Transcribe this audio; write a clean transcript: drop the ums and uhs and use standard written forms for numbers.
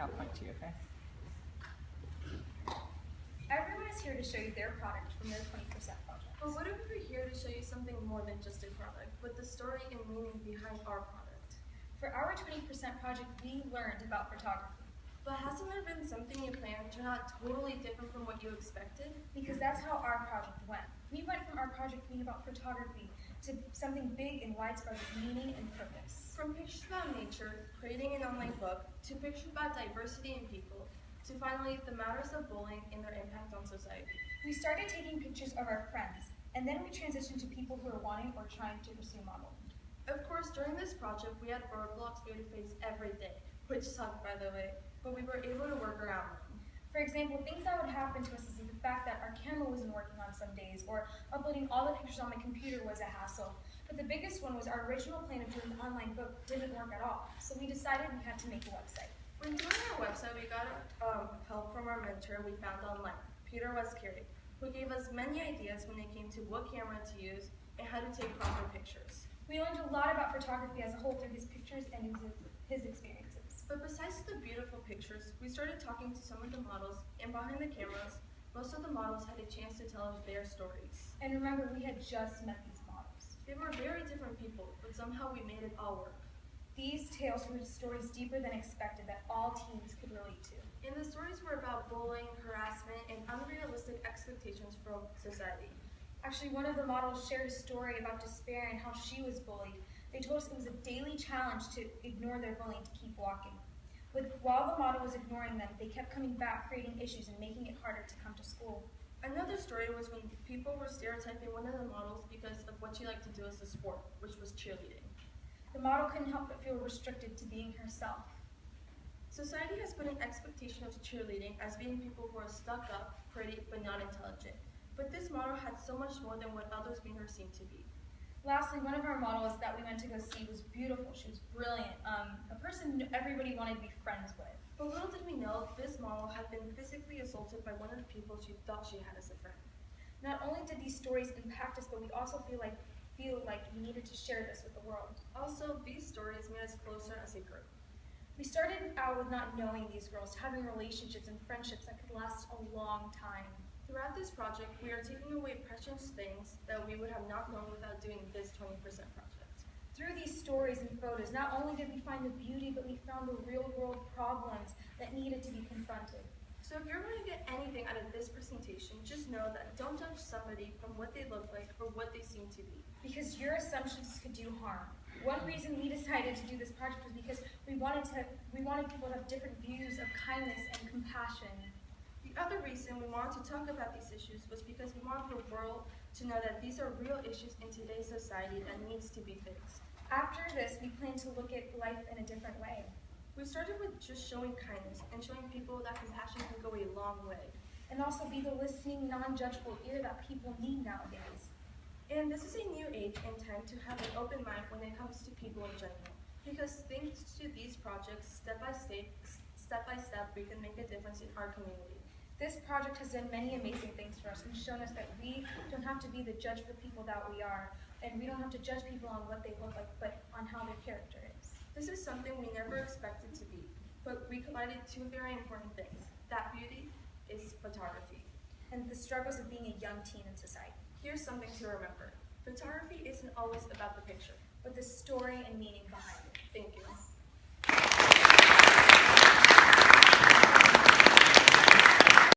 I'll point to you, okay? Everyone is here to show you their product from their 20% project. But what if we were here to show you something more than just a product, but the story and meaning behind our product? For our 20% project, we learned about photography. But hasn't there been something you planned turn out totally different from what you expected? Because that's how our project went. We went from our project being about photography to something big and widespread with meaning and purpose. From pictures about nature, creating an online book, to pictures about diversity in people, to finally the matters of bullying and their impact on society. We started taking pictures of our friends, and then we transitioned to people who are wanting or trying to pursue modeling. Of course, during this project, we had roadblocks we had to face every day, which sucked, by the way, but we were able to work around them. For example, things that would happen to us is the fact that our camera wasn't working on some days, or uploading all the pictures on my computer was a hassle. But the biggest one was our original plan of doing an online book didn't work at all, so we decided we had to make a website. When doing our website, we got help from our mentor we found online, Peter Westcarey, who gave us many ideas when it came to what camera to use and how to take proper pictures. We learned a lot about photography as a whole through his pictures and his experiences. But besides the beautiful pictures, we started talking to some of the models, and behind the cameras, most of the models had a chance to tell us their stories. And remember, we had just met these models. They were very different people, but somehow we made it all work. These tales were stories deeper than expected that all teens could relate to. And the stories were about bullying, harassment, and unrealistic expectations from society. Actually, one of the models shared a story about despair and how she was bullied. They told us it was a daily challenge to ignore their bullying to keep walking. While the model was ignoring them, they kept coming back, creating issues and making it harder to come to school. Another story was when people were stereotyping one of the models because of what she liked to do as a sport, which was cheerleading. The model couldn't help but feel restricted to being herself. Society has put an expectation of cheerleading as being people who are stuck up, pretty, but not intelligent. But this model had so much more than what others made her seem to be. Lastly, one of our models that we went to go see was beautiful. She was brilliant, a person everybody wanted to be friends with. But little did we know, this model had been physically assaulted by one of the people she thought she had as a friend. Not only did these stories impact us, but we also feel like we needed to share this with the world. Also, these stories made us closer as a group. We started out with not knowing these girls, having relationships and friendships that could last a long time. Throughout this project, we are taking away precious things that we would have not known without doing this 20% project. Through these stories and photos, not only did we find the beauty, but we found the real-world problems that needed to be confronted. So if you're going to get anything out of this presentation, just know that don't judge somebody from what they look like or what they seem to be. Because your assumptions could do harm. One reason we decided to do this project was because we wanted people to have different views of kindness and compassion. The other reason we wanted to talk about these issues was because we want the world to know that these are real issues in today's society that needs to be fixed. After this, we plan to look at life in a different way. We started with just showing kindness and showing people that compassion can go a long way. And also be the listening, non-judgeful ear that people need nowadays. And this is a new age and time to have an open mind when it comes to people in general. Because thanks to these projects, step by step, we can make a difference in our community. This project has done many amazing things for us and shown us that we don't have to be the judge for people that we are, and we don't have to judge people on what they look like, but on how their character is. This is something we never expected to be, but we collided two very important things. That beauty is photography. And the struggles of being a young teen in society. Here's something to remember. Photography isn't always about the picture, but the story and meaning behind it. Thank you.